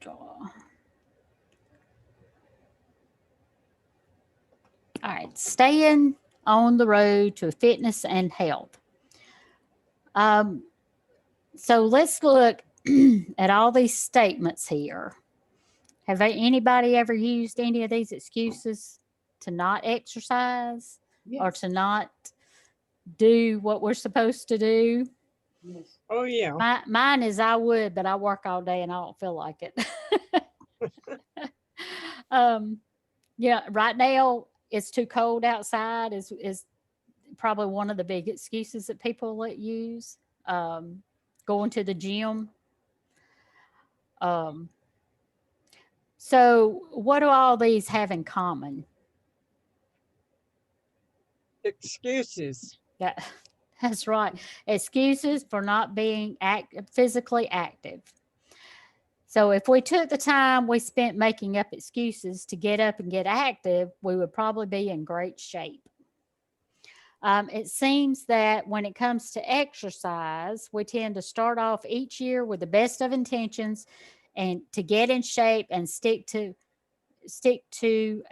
All right, staying on the road to fitness and health. Um, so let's look at all these statements here. Have anybody ever used any of these excuses to not exercise or Yes. to not do what we're supposed to do? Yes. Oh, yeah. Mine is I would, but I work all day and I don't feel like it. um, yeah, right now it's too cold outside is probably one of the big excuses that people let use. Going to the gym. Um, so what do all these have in common? Excuses. Yeah, that's right. Excuses for not being physically active. So if we took the time we spent making up excuses to get up and get active, we would probably be in great shape. It seems that when it comes to exercise, we tend to start off each year with the best of intentions and to get in shape and stick to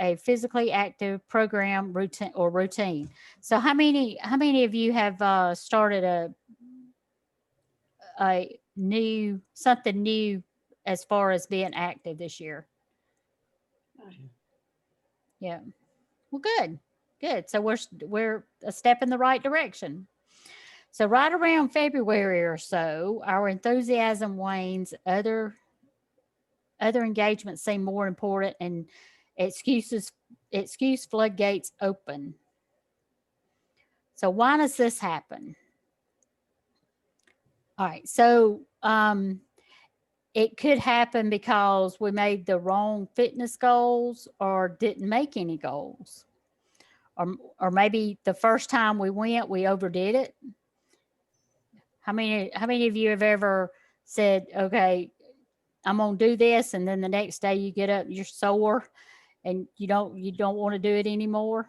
a physically active program routine. So how many of you have started a new something new as far as being active this year? Yeah. Well, good. Good. So we're a step in the right direction. So right around February or so, our enthusiasm wanes, other engagements seem more important, and excuses excuse floodgates open. So why does this happen? All right. So it could happen because we made the wrong fitness goals or didn't make any goals. Or maybe the first time we went, we overdid it. How many of you have ever said, okay, I'm gonna do this, and then the next day you get up, you're sore and you don't want to do it anymore?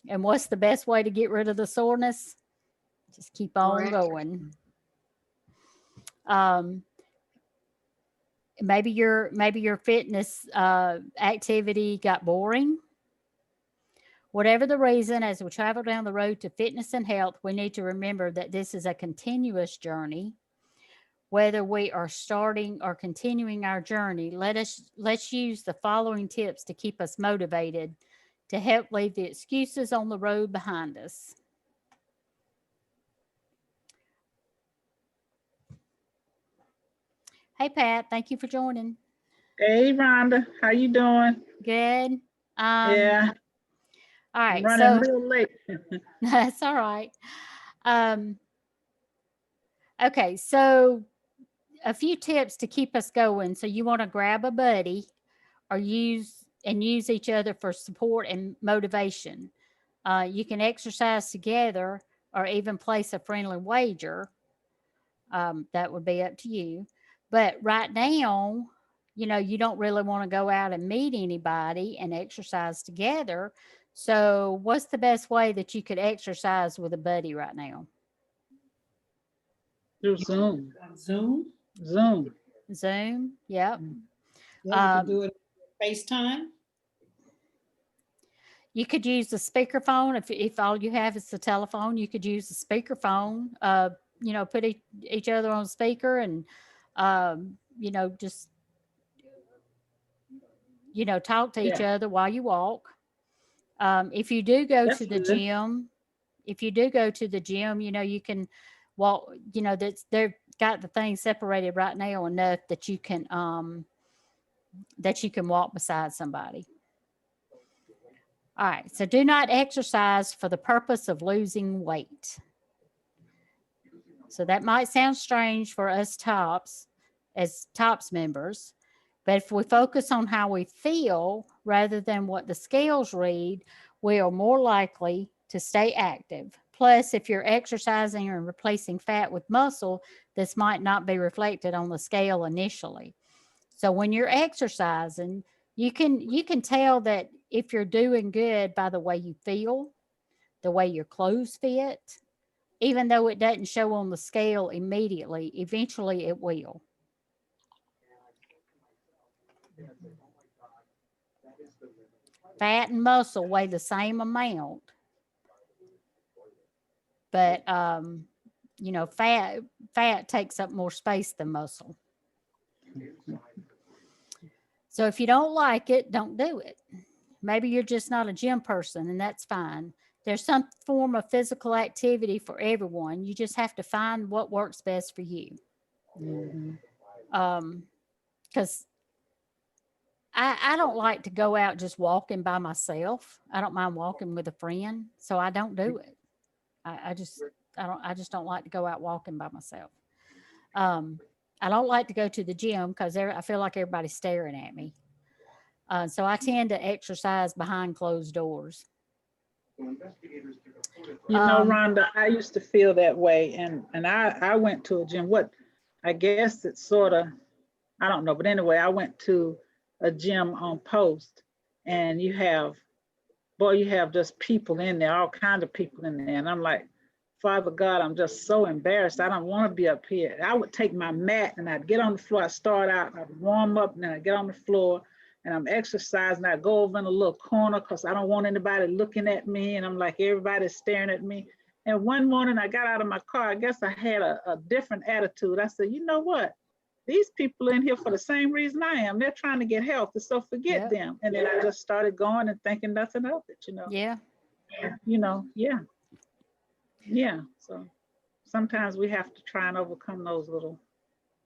And what's the best way to get rid of the soreness? Just keep on Correct. going. Um, maybe your fitness activity got boring. Whatever the reason, as we travel down the road to fitness and health, we need to remember that this is a continuous journey. Whether we are starting or continuing our journey, let's use the following tips to keep us motivated to help leave the excuses on the road behind us. Hey Pat, thank you for joining. Hey Rhonda, how you doing? Good. Um, Yeah, all I'm right, running so real late. that's all right. Um, okay, so a few tips to keep us going. So you want to grab a buddy or use each other for support and motivation. You can exercise together or even place a friendly wager. That would be up to you. But right now, you don't really want to go out and meet anybody and exercise together. So, what's the best way that you could exercise with a buddy right now? Through Zoom. Zoom. Zoom. Zoom. Yep. Mm. Yeah, you can Um, do it FaceTime. you could use the speakerphone if all you have is the telephone. You could use the speakerphone. Put each other on speaker and just talk to each Yeah, other while you walk. If you do go that's to the good. gym, if you do go to the gym, you can walk. They've got the thing separated right now enough that you can walk beside somebody. All right. So do not exercise for the purpose of losing weight. So that might sound strange for us as tops members, but if we focus on how we feel rather than what the scales read, we are more likely to stay active. Plus, if you're exercising and replacing fat with muscle, this might not be reflected on the scale initially. So when you're exercising, you can tell that if you're doing good by the way you feel, the way your clothes fit, even though it doesn't show on the scale immediately, eventually it will. Fat and muscle weigh the same amount, but fat takes up more space than muscle. So if you don't like it, don't do it. Maybe you're just not a gym person, and that's fine. There's some form of physical activity for everyone. You just have to find what works best for you. Because I don't like to go out just walking by myself. I don't mind walking with a friend, so I don't do it. I just don't like to go out walking by myself. I don't like to go to the gym because I feel like everybody's staring at me. So I tend to exercise behind closed doors. You know, Um, Rhonda, I used to feel that way, and I went to a gym. I guess it's sort of, I don't know, but anyway, I went to a gym on Post, and you have just people in there, all kinds of people in there, and I'm like, Father God, I'm just so embarrassed. I don't want to be up here. I would take my mat and I'd get on the floor. I'd start out, I'd warm up, and then I'd get on the floor and I'm exercising. I'd go over in a little corner because I don't want anybody looking at me. And I'm like, everybody's staring at me. And one morning I got out of my car. I guess I had a different attitude. I said, you know what? These people in here for the same reason I am. They're trying to get healthy, so forget Yep. them. And then I just started going and thinking nothing of it, yeah. Yeah. So sometimes we have to try and overcome those little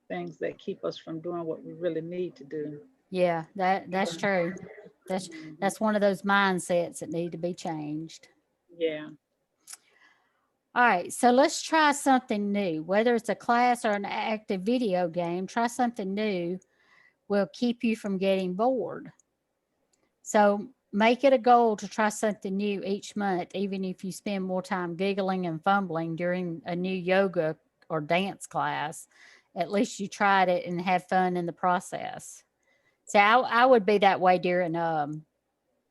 things that keep us from doing what we really need to do. Yeah, that's true. That's one of those mindsets that need to be changed. Yeah. All right, so let's try something new. Whether it's a class or an active video game, try something new will keep you from getting bored. So make it a goal to try something new each month, even if you spend more time giggling and fumbling during a new yoga or dance class. At least you tried it and had fun in the process. So I would be that way during a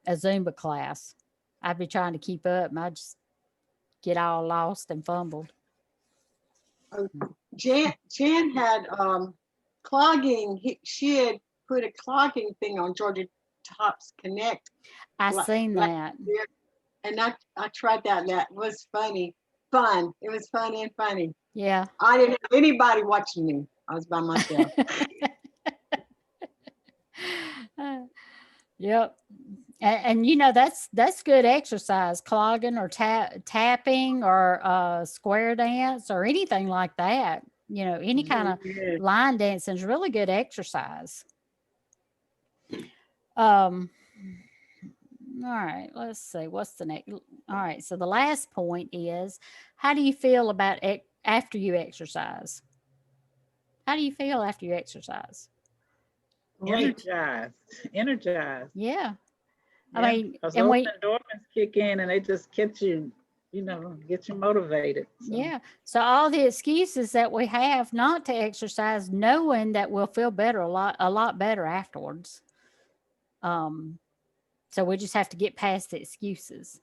Zumba class. I'd be trying to keep up and I'd just get all lost and fumbled. Jan had clogging. She had put a clogging thing on Georgia Tops Connect. I Like- seen like- that. And I tried that. And that was fun. It was funny and funny. Yeah. I didn't have anybody watching me. I was by myself. Yep. And that's good exercise, clogging or tapping or square dance or anything like that. Any kind of Yeah. line dancing is really good exercise. All right, let's see. What's the next? All right. So the last point is, how do you feel about after you exercise? How do you feel after you exercise? Great. Energized. Yeah. I Yeah, mean, 'cause and those we, endorphins kick in and they just get you, get you motivated. So, yeah. So all the excuses that we have not to exercise, knowing that we'll feel better a lot better afterwards. So we just have to get past the excuses.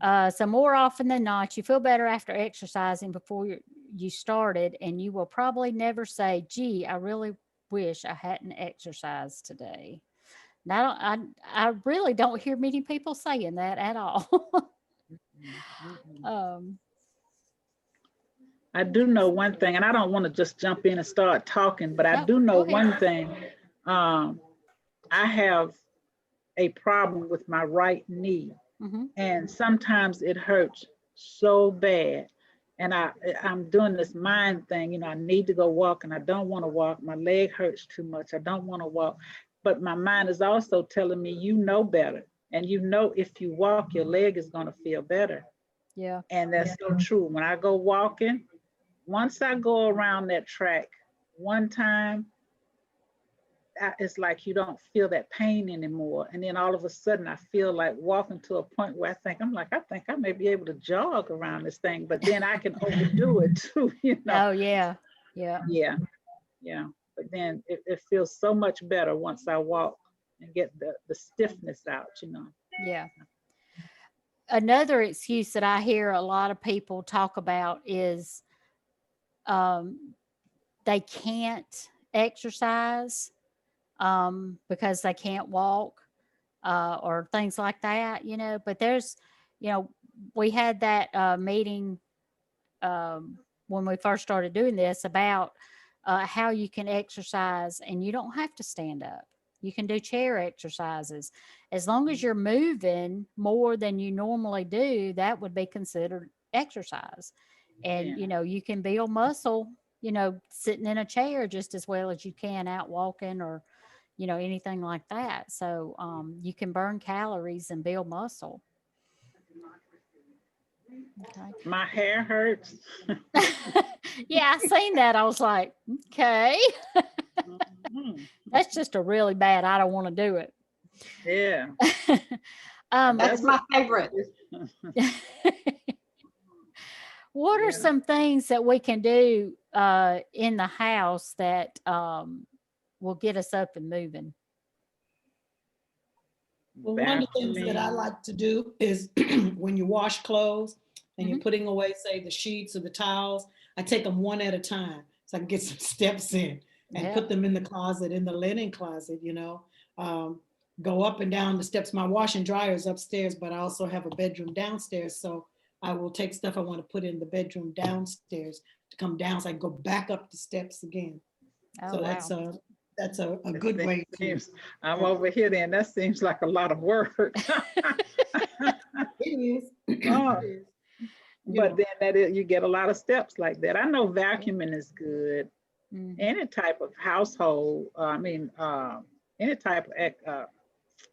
So more often than not, you feel better after exercising before you started, and you will probably never say, "Gee, I really wish I hadn't exercised today." Now, I really don't hear many people saying that at all. I do know one thing, and I don't want to just jump in and start talking, but I No, do know go ahead. one thing. I have a problem with my right knee, Mhm. and sometimes it hurts so bad. And I'm doing this mind thing, I need to go walk and I don't want to walk. My leg hurts too much. I don't want to walk. But my mind is also telling me, you know better. And if you walk, your leg is going to feel better. Yeah. And that's so true. When I go walking, once I go around that track one time, it's like you don't feel that pain anymore. And then all of a sudden I feel like walking to a point where I think I may be able to jog around this thing, but then I can overdo it too, Oh, yeah. Yeah. Yeah. But then it feels so much better once I walk and get the stiffness out. Yeah. Another excuse that I hear a lot of people talk about is they can't exercise because they can't walk or things like that, but there's, we had that meeting when we first started doing this about how you can exercise and you don't have to stand up. You can do chair exercises. As long as you're moving more than you normally do, that would be considered exercise. And, Yeah. you can build muscle, sitting in a chair just as well as you can out walking or, anything like that. So you can burn calories and build muscle. Okay. My hair hurts. Yeah, I seen that. I was like, okay, Mhm. that's just a really bad. I don't want to do it. Yeah. That's my favorite. What are Yeah. some things that we can do in the house that will get us up and moving? Well, one of the things that I Vaseline. like to do is when you wash clothes and you're putting away, say, the sheets or the towels, I take them one at a time so I can get some steps in and Yeah. put them in the closet, in the linen closet, go up and down the steps. My wash and dryer is upstairs, but I also have a bedroom downstairs. So I will take stuff I want to put in the bedroom downstairs to come down so I can go back up the steps again. Oh, So wow. that's a It good way to. seems- I'm over here then. That seems like a lot of work. It is. Oh, It is. but then you get a lot of steps like that. I know vacuuming is good. Mhm. Any type of household, any type of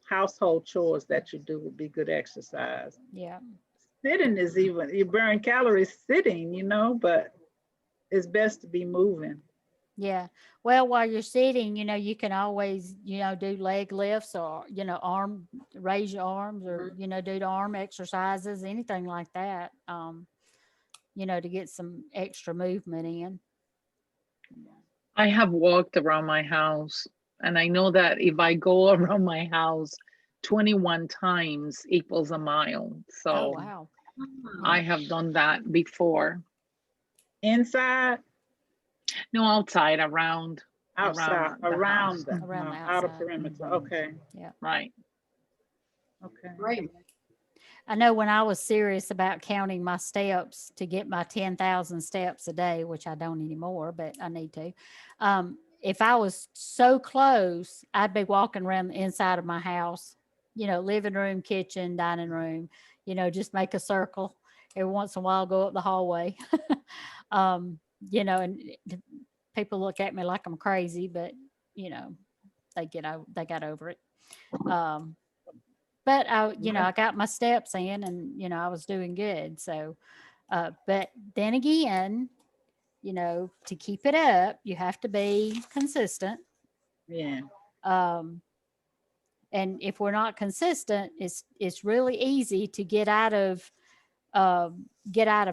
household chores that you do would be good exercise. Yeah. Sitting is even, you burn calories sitting, but it's best to be moving. Yeah. Well, while you're sitting, you can always, do leg lifts or, raise your arms or, do the arm exercises, anything like that, to get some extra movement in. I have walked around my house, and I know that if I go around my house 21 times equals a mile. Oh, So wow. I have done that before. Inside, No, outside, around outside, the house. around the Around the outer outside. perimeter. Mhm. Okay, Right. okay. Great. I know when I was serious about counting my steps to get my 10,000 steps a day, which I don't anymore, but I need to. If I was so close, I'd be walking around the inside of my house, living room, kitchen, dining room, just make a circle. Every once in a while, go up the hallway. And people look at me like I'm crazy, but, they got over it. But I got my steps in and, I was doing good. So, but then again, to keep it up, you have to be consistent. Yeah. And if we're not consistent, it's really easy to get out of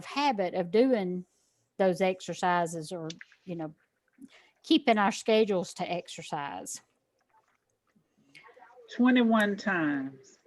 habit of doing those exercises or, keeping our schedules to exercise. 21 times.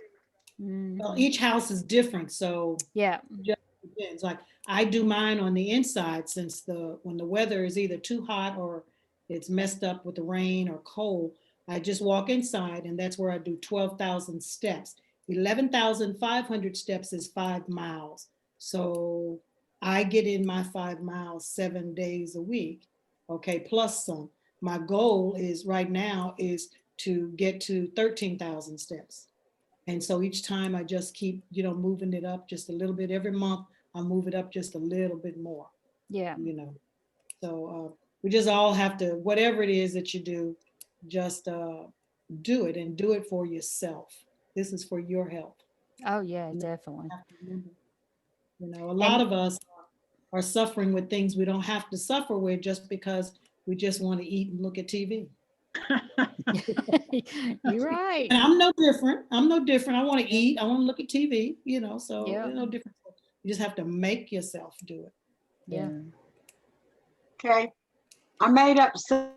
Well, Mhm. each house is different, so Yeah. just depends. Like I do mine on the inside since when the weather is either too hot or it's messed up with the rain or cold. I just walk inside and that's where I do 12,000 steps. 11,500 steps is 5 miles. So I get in my 5 miles 7 days a week. Okay, plus some. My goal is right now is to get to 13,000 steps. And so each time I just keep, moving it up just a little bit. Every month I'll move it up just a little bit more, Yeah. So we just all have to, whatever it is that you do, just do it and do it for yourself. This is for your health. Oh, yeah, definitely. You have to remember. A lot of us are suffering with things we don't have to suffer with just because we just want to eat and look at TV. You're right. And I'm no different. I want to eat. I want to look at TV, so Yeah. there's no difference. You just have to make yourself do it. Yeah. Okay. I made up something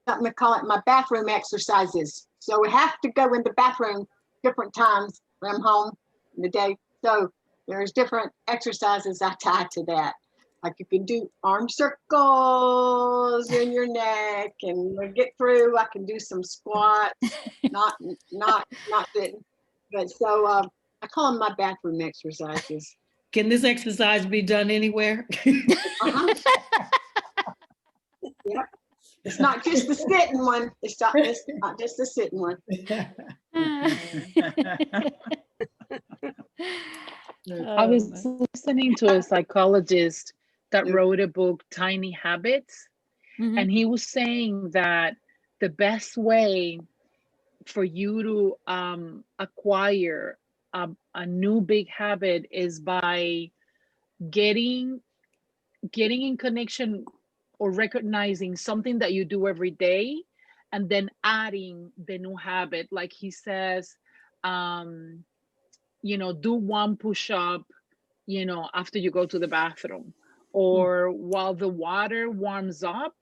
to call it my bathroom exercises. So we have to go in the bathroom different times when I'm home in the day. So there's different exercises I tie to that. Like you can do arm circles in your neck, and we'll get through. I can do some squats, not sitting. But so I call them my bathroom exercises. Can this exercise be done anywhere? Uh-huh. Yep. It's not just the sitting one. It's not just the sitting one. I was listening to a psychologist that Yeah. wrote a book, Tiny Habits, Mhm. and he was saying that the best way for you to acquire a new big habit is by getting in connection or recognizing something that you do every day, and then adding the new habit. Like he says, do one push-up, after you go to the bathroom, or while the water warms up,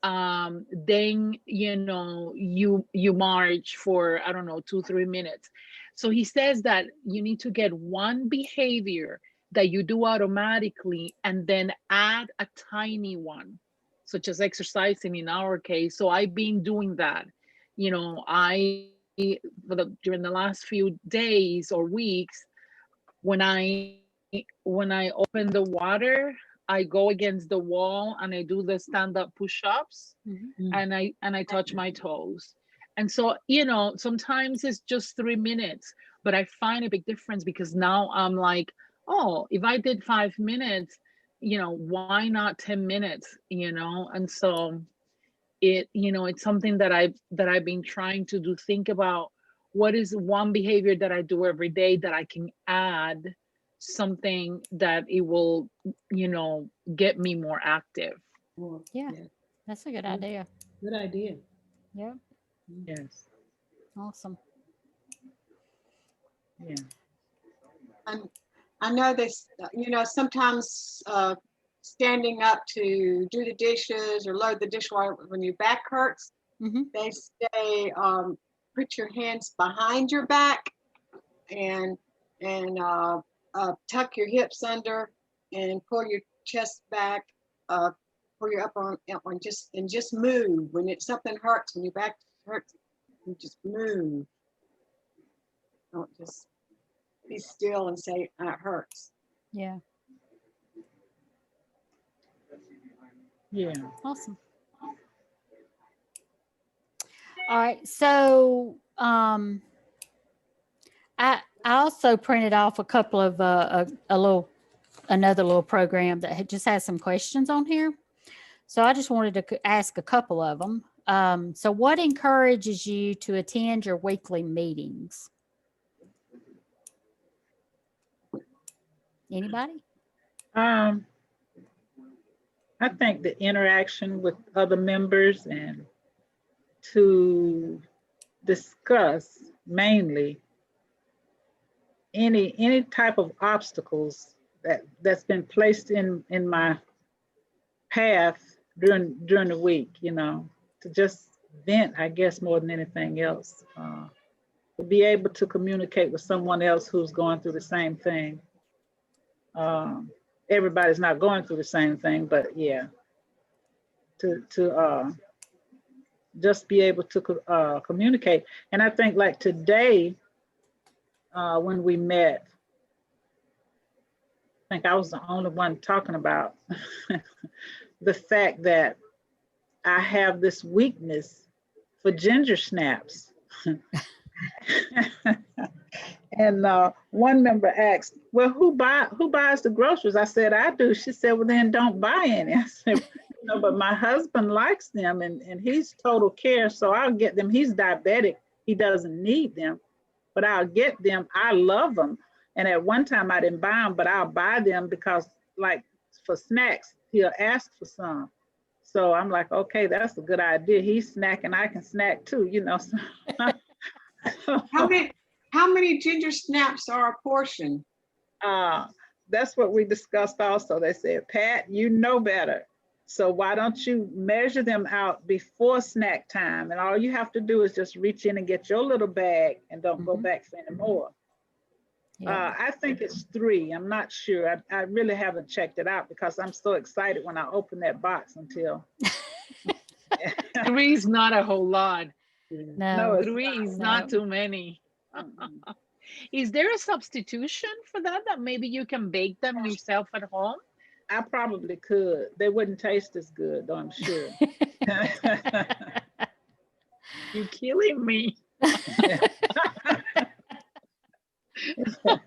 then you march for, I don't know, 2-3 minutes. So he says that you need to get one behavior that you do automatically and then add a tiny one, such as exercising in our case. So I've been doing that. During the last few days or weeks, when I open the water, I go against the wall and I do the stand-up push-ups, Mhm. and I touch my toes. And so, sometimes it's just 3 minutes, but I find a big difference because now I'm like, oh, if I did 5 minutes, why not 10 minutes, And so it's something that I've been trying to do, think about what is one behavior that I do every day that I can add something that it will, get me more active. Well, Yeah. That's a good Yeah. idea. Good idea. Yeah. Yes, Awesome. yeah. I know this, sometimes standing up to do the dishes or load the dishwasher when your back hurts, Hmm. they say put your hands behind your back and tuck your hips under and pull your chest back, pull your upper arm and just move. When something hurts, when your back hurts, you just move. Don't just be still and say it hurts. Yeah. Yeah. Awesome. All right. So I also printed off a couple of another little program that just has some questions on here. So I just wanted to ask a couple of them. So what encourages you to attend your weekly meetings? Anybody? I think the interaction with other members and to discuss mainly any type of obstacles that's been placed in my path during the week, to just vent, I guess, more than anything else. To be able to communicate with someone else who's going through the same thing. Everybody's not going through the same thing, but yeah, to just be able to communicate. And I think like today, when we met, I think I was the only one talking about the fact that I have this weakness for ginger snaps. And one member asked, well, who buys the groceries? I said, I do. She said, well, then don't buy any. I said, but my husband likes them and he's total care. So I'll get them. He's diabetic. He doesn't need them, but I'll get them. I love them. And at one time I didn't buy them, but I'll buy them because like for snacks, he'll ask for some. So I'm like, okay, that's a good idea. He's snacking, I can snack too, So, How many ginger snaps are a portion? that's what we discussed also. They said, Pat, you know better. So why don't you measure them out before snack time? And all you have to do is just reach in and get your little bag and don't go back for any more. Yeah. I think it's 3. I'm not sure. I really haven't checked it out because I'm so excited when I open that box until. 3 is not a whole lot. No, No. it's 3 is No. not too many. Mm-mm. Is there a substitution for that maybe you can bake them yourself at home? I probably could. They wouldn't taste as good, though, I'm sure. You're killing me.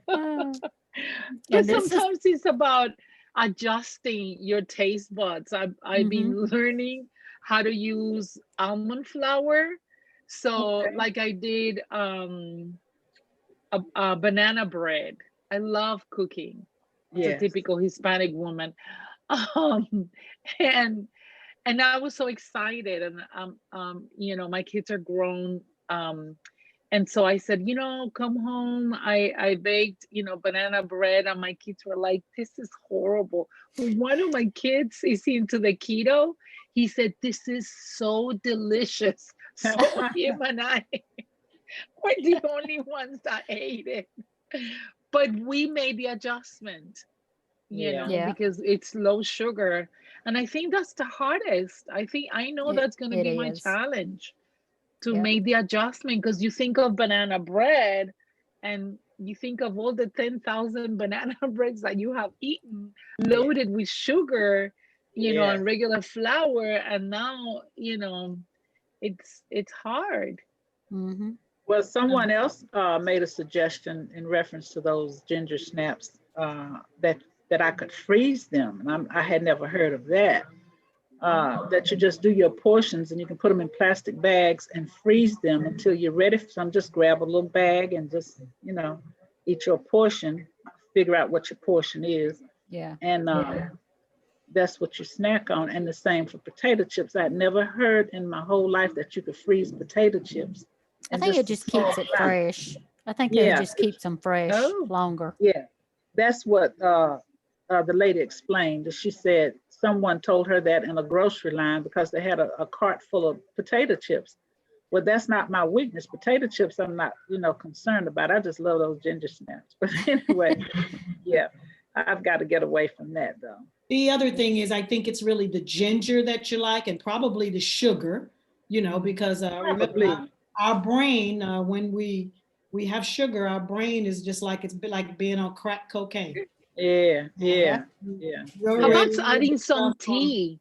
And But this is sometimes it's about adjusting your taste buds. I've been learning how to use almond flour. So Okay. like I did a banana bread. I love cooking. It's a Yes. typical Hispanic woman. Um, and and I was so excited, and you know, my kids are grown, and so I said, you know, come home. I baked, you know, banana bread, and my kids were like, this is horrible. One of my kids is into the keto. He said, this is so delicious. So him and I were the only ones that ate it, but we made the adjustment, you Yeah. know, Yeah. because it's low sugar. And I think that's the hardest. I know it, that's going to it be my is. challenge to Yeah. make the adjustment, because you think of banana bread and you think of all the 10,000 banana breads that you have eaten loaded with sugar, you know, Yes. and regular flour. And now, you know, it's hard. Mm-hmm. Well, someone else made a suggestion in reference to those ginger snaps that I could freeze them, and I had never heard of that. That you just do your portions and you can put them in plastic bags and freeze them until you're ready for some. Just grab a little bag and just, you know, eat your portion, figure out what your portion is, Yeah. and that's what you snack on. And the same for potato chips. I'd never heard in my whole life that you could frease potato chips. I And think it just just keeps it fresh. I think it Yeah. just keeps them fresh Oh. longer. Yeah, that's what the lady explained. She said someone told her that in a grocery line because they had a cart full of potato chips. Well, that's not my weakness. Potato chips, I'm not, you know, concerned about. I just love those ginger snaps. But anyway, yeah, I've got to get away from that though. The other thing is, I think it's really the ginger that you like, and probably the sugar, you know, because Probably. remember our brain, when we have sugar, our brain is just like, it's a bit like being on crack cocaine. Yeah, Yeah. yeah. You're How about ready to adding get some stuff on- tea?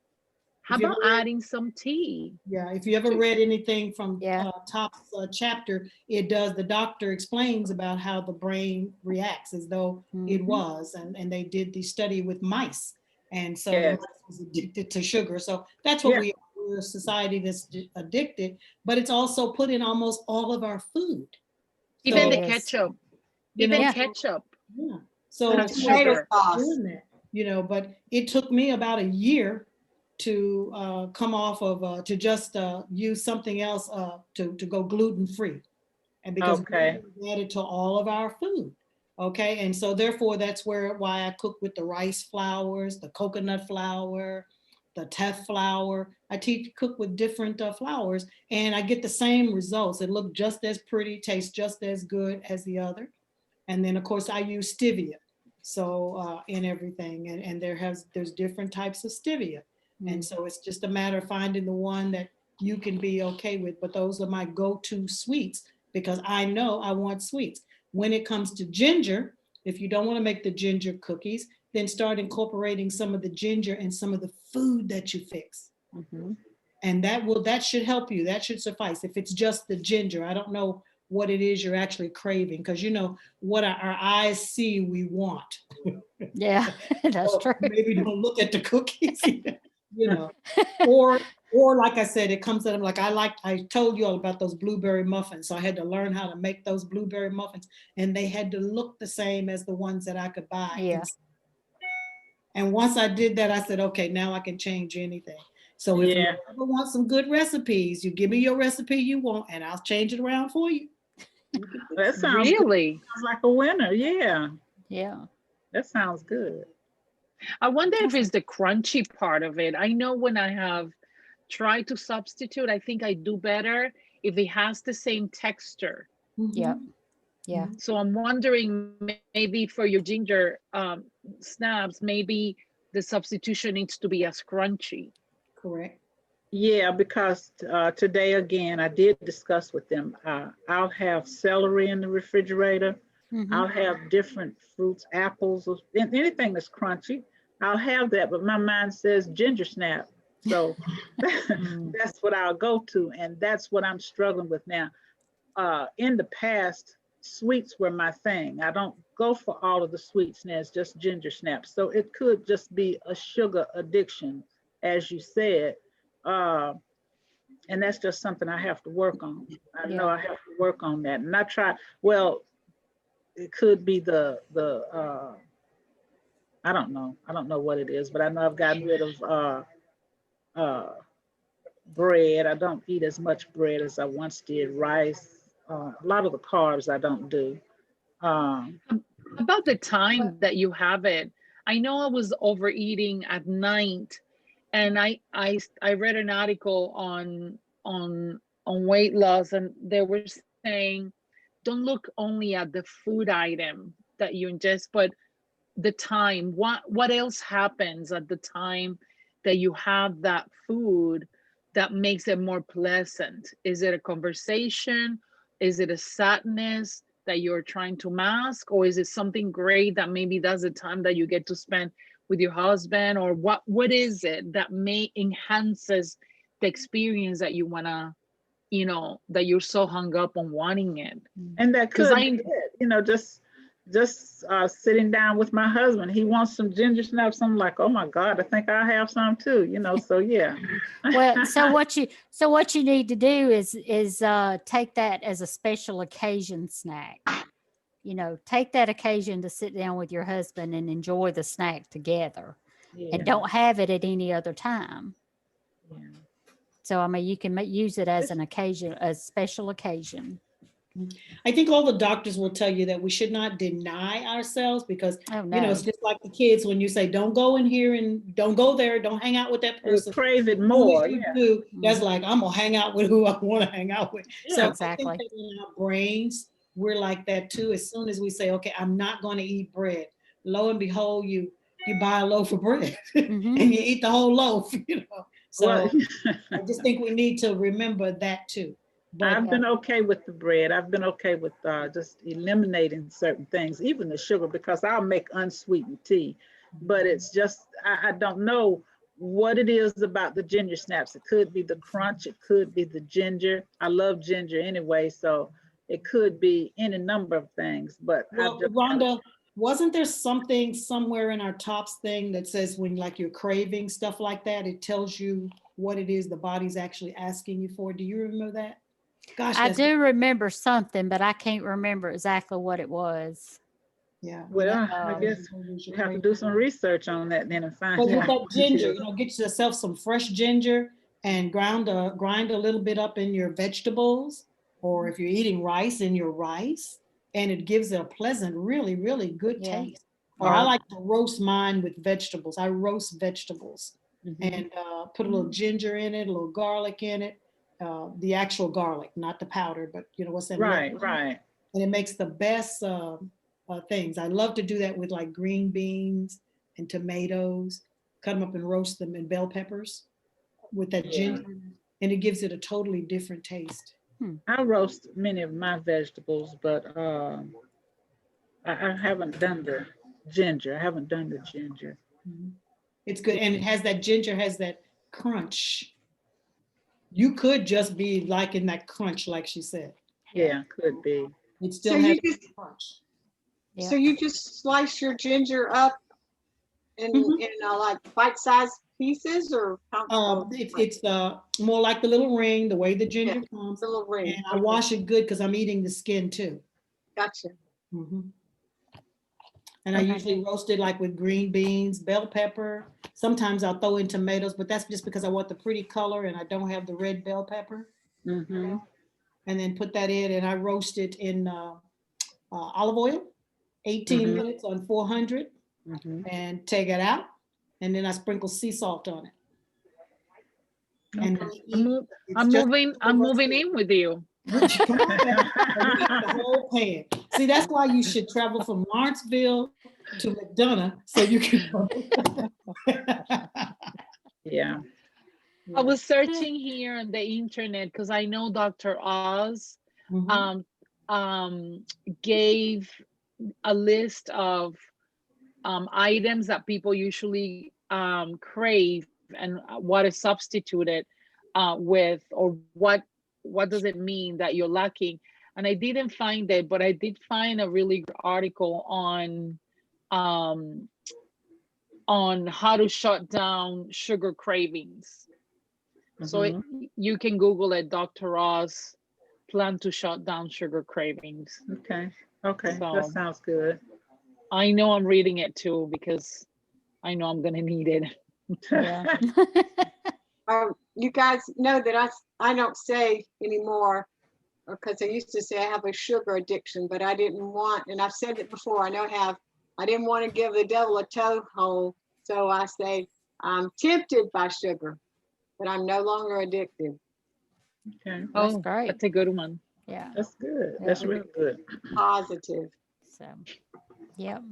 How If you about ever read- adding some tea? Yeah, if you ever read anything from Yeah. Top's chapter, it does, the doctor explains about how the brain reacts as though it Mhm. was, and they did the study with mice. And so the Yes. mice was addicted to sugar. So that's what Yeah. we're a society that's addicted, but it's also put in almost all of our food. Even the Yes. ketchup. You Even know, Yeah. ketchup. yeah. So That's it's right sugar. about doing that, you know, but it took me about a year to come off of to just use something else to go gluten free, and because Okay. gluten is added to all of our food. Okay, and so therefore that's why I cook with the rice flours, the coconut flour, the teff flour. I cook with different flours, and I get the same results. It looks just as pretty, tastes just as good as the other. And then of course I use stevia, so in everything, and there's different types of stevia, and so it's just a matter of finding the one that you can be okay with. But those are my go-to sweets because I know I want sweets. When it comes to ginger, if you don't want to make the ginger cookies, then start incorporating some of the ginger in some of the food that you fix. Mhm. And that should help you. That should suffice. If it's just the ginger, I don't know what it is you're actually craving, because you know what our eyes see, we want. Yeah. That's So true. maybe don't look at the cookies, you know. Or like I said, it comes at them like I told you all about those blueberry muffins. So I had to learn how to make those blueberry muffins, and they had to look the same as the ones that I could buy. Yeah. And once I did that, I said, okay, now I can change anything. So if you Yeah. ever want some good recipes, you give me your recipe you want, and I'll change it around for you. That sounds good. Really? Sounds like a winner. Yeah, Yeah. that sounds good. I wonder if it's the crunchy part of it. I know when I have tried to substitute, I think I do better if it has the same texture. Yep. Mhm. Yeah. So I'm wondering, maybe for your ginger snaps, maybe the substitution needs to be as crunchy. Correct. Yeah, because today again, I did discuss with them. I'll have celery in the refrigerator. Mhm. I'll have different fruits, apples, or anything that's crunchy. I'll have that, but my mind says ginger snap. So Mm. that's what I'll go to, and that's what I'm struggling with now. In the past, sweets were my thing. I don't go for all of the sweets now, it's just ginger snaps. So it could just be a sugar addiction, as you said. And that's just something I have to work on. I know Yeah. I have to work on that. And I try, well, it could be the I don't know. I don't know what it is, but I know I've gotten rid of bread. I don't eat as much bread as I once did. Rice, a lot of the carbs I don't do. About the time that you have it, I know I was overeating at night, and I read an article on weight loss, and they were saying, don't look only at the food item that you ingest, but the time. What else happens at the time that you have that food that makes it more pleasant? Is it a conversation? Is it a sadness that you're trying to mask, or is it something great that maybe that's the time that you get to spend with your husband? Or what is it that may enhances the experience that you want to, that you're so hung up on wanting it? And that 'Cause could I- be it, just sitting down with my husband. He wants some ginger snaps. I'm like, oh my God, I think I have some too, so yeah. Well, so what you need to do is take that as a special occasion snack. Take that occasion to sit down with your husband and enjoy the snack together, Yeah, and don't have it at any other time. yeah. So I mean, you can use it as an occasion, a special occasion. I think all the doctors will tell you that we should not deny ourselves because, Oh no. it's just like the kids when you say, don't go in here and don't go there, don't hang out with that We person. crave it As soon more. as you Yeah. do, that's like, I'm gonna hang out with who I want to hang out with. So Yeah. Exactly. I think that in our brains, we're like that too. As soon as we say, okay, I'm not going to eat bread, lo and behold, you buy a loaf of bread Mhm. and you eat the whole loaf. So Well, I just think we need to remember that too. But I've been okay with the bread. I've been okay with just eliminating certain things, even the sugar, because I'll make unsweetened tea. But it's just, I don't know what it is about the ginger snaps. It could be the crunch. It could be the ginger. I love ginger anyway, so it could be any number of things. But well, Rhonda, wasn't there something somewhere in our tops thing that says when like you're craving stuff like that, it tells you what it is the body's actually asking you for? Do you remember that? Gosh, I that's do remember something, but I can't remember exactly what it was. yeah. Well, I guess you have to do some research on that then and find But with out. that ginger, get yourself some fresh ginger and grind a little bit up in your vegetables, or if you're eating rice, in your rice, and it gives it a pleasant, really, really good Yeah. taste. Or I like to roast mine with vegetables. I roast vegetables Mhm. and put a little ginger in it, a little garlic in it, the actual garlic, not the powder, but what's that? Right, right. And it makes the best things. I love to do that with like green beans and tomatoes, cut them up and roast them, and bell peppers with that Yeah. ginger, and it gives it a totally different taste. I roast many of my vegetables, but I haven't done the ginger. I haven't done the ginger. It's good, and it has that ginger has that crunch. You could just be liking that crunch, like she said. Yeah, could be. It still So has you just, crunch. Yeah. so you just slice your ginger up in, Mhm. like bite-sized pieces, or It's more like the little ring, the way the ginger Yeah. comes, the little ring? and I wash it good because I'm eating the skin too. Gotcha. Mhm. And I Okay. usually roast it like with green beans, bell pepper. Sometimes I'll throw in tomatoes, but that's just because I want the pretty color and I don't have the red bell pepper. Mm-hmm. And then put that in, and I roast it in olive oil, 18 Mhm. minutes on 400, Mm-hmm. and take it out. And then I sprinkle sea salt on it. And then I'm moving in with you. Come on, man. And we eat the whole pan. See, that's why you should travel from Lawrenceville to McDonough so you can. Yeah. I was searching here on the internet because I know Dr. Oz Mhm. gave a list of items that people usually crave and what is substituted with, or what does it mean that you're lacking. And I didn't find it, but I did find a really good article on how to shut down sugar cravings. So Mhm. you can Google it, Dr. Oz plan to shut down sugar cravings. Okay. Okay. So That sounds good. I know I'm reading it too because I know I'm gonna need it. Yeah. You guys know that I don't say anymore, because I used to say I have a sugar addiction, but I didn't want, and I've said it before, I know I have, I didn't want to give the devil a toehold. So I say I'm tempted by sugar, but I'm no longer addicted. Okay. That's Oh, great. that's a good one. Yeah. That's good. Yeah. That's really good. Positive. So, yep.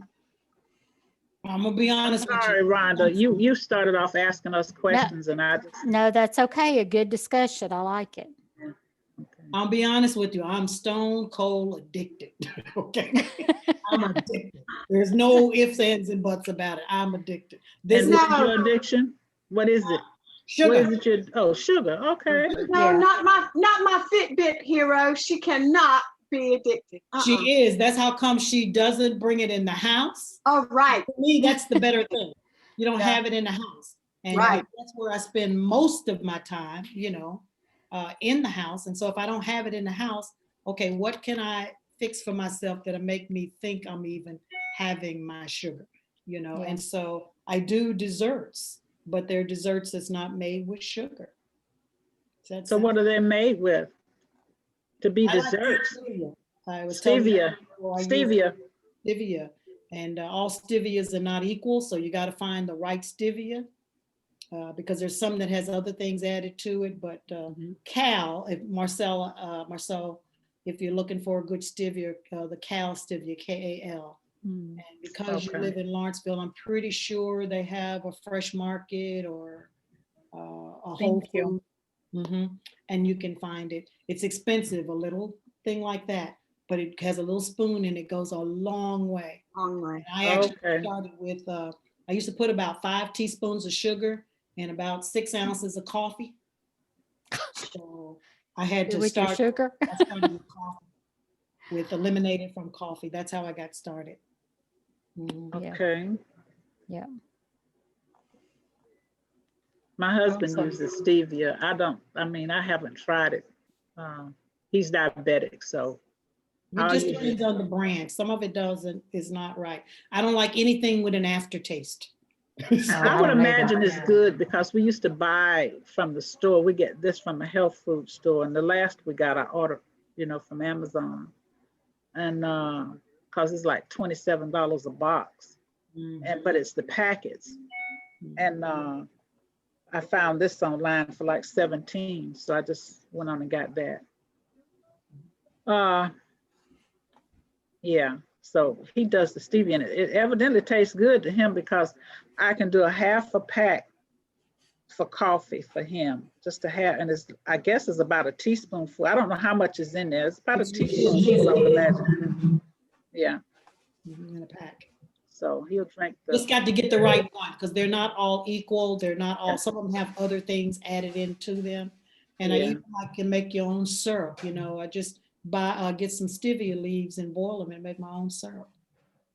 I'm gonna be honest with Sorry, you. Rhonda, you started off asking us questions and I just, No, that's okay. A good discussion. I like it. okay. I'll be honest with you. I'm stone cold addicted. Okay. I'm addicted. There's no ifs, ands, and buts about it. I'm addicted. This And is what is your addiction? What is it? What sugar. is it oh, sugar. Okay. No, Yeah. not my Fitbit hero. She cannot be addicted. She is. That's how come she doesn't bring it in the house. Oh, right, For me, that's the better thing. You don't Yeah. have it in the house. And Right. that's where I spend most of my time, in the house. And so if I don't have it in the house, okay, what can I fix for myself that'll make me think I'm even having my sugar? Yeah. And so I do desserts, but they're desserts that's not made with sugar. Does that So sound- what are they made with? To be I like desserts? stevia. I was telling you Stevia. before, I use Stevia. stevia, and all stevias are not equal, so you got to find the right stevia, because there's some that has other things added to it. But Cal, if Marcel, if you're looking for a good stevia, the Cal stevia, Kal. Mm. And because you Okay. live in Lawrenceville, I'm pretty sure they have a Fresh Market or a Whole Thank you. Foods. And you can find it. It's expensive, a little thing like that, but it has a little spoon and it goes a long way. long way. And I actually Okay. started with, I used to put about 5 teaspoons of sugar and about 6 ounces of coffee. So I had to With your start, sugar. I started with coffee, with eliminated from coffee. That's how I got started. Mhm. Yeah. Okay. Yeah. My husband Awesome. uses stevia. I haven't tried it. He's diabetic, so It I'll just use depends on the brand. Some of it is not right. I don't like anything with an aftertaste. Oh, I I would don't either. imagine it's good because we used to buy from the store. We get this from a health food store, and the last we got, I ordered, from Amazon, and because it's like $27 a box, but it's the packets, and I found this online for like 17, so I just went on and got that. Yeah, so he does the stevia, and it evidently tastes good to him because I can do a half a pack for coffee for him, just to have, and I guess it's about a teaspoonful. I don't know how much is in there. It's about a teaspoonful, I would imagine. Yeah, In a pack. so he'll drink Just the, got to get the right one because they're not all equal. They're not all, some of them have other things added into them. And Yeah. I can make your own syrup, I just get some stevia leaves and boil them and make my own syrup.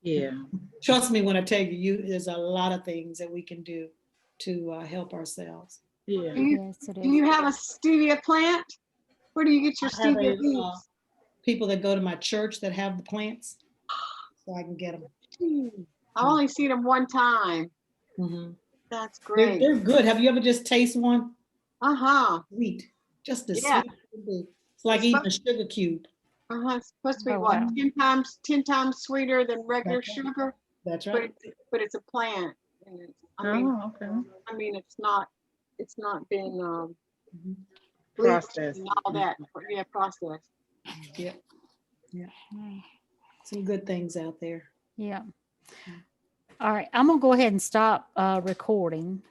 yeah. Trust me when I tell there's a lot of things that we can do to help ourselves. Yeah. Yes, it Do is. you have a stevia plant? Where do you get your I have stevia leaves? people that go to my church that have the plants, so I can get them. I've only seen them one time. Mhm. That's They're, great. they're good. Have you ever just taste one? Uh-huh. Just as Yeah. sweet. as it is. It's like It's eating a sugar cube. Uh-huh. It's supposed to be Oh, what, wow. 10 times sweeter than regular That's right. sugar, That's but right. it's a plant. And Okay. it's not been Mhm. bleached Processed. and all that. Yeah, processed. Yep. Mm. some good things out there. Yeah. All right, I'm gonna go ahead and stop recording.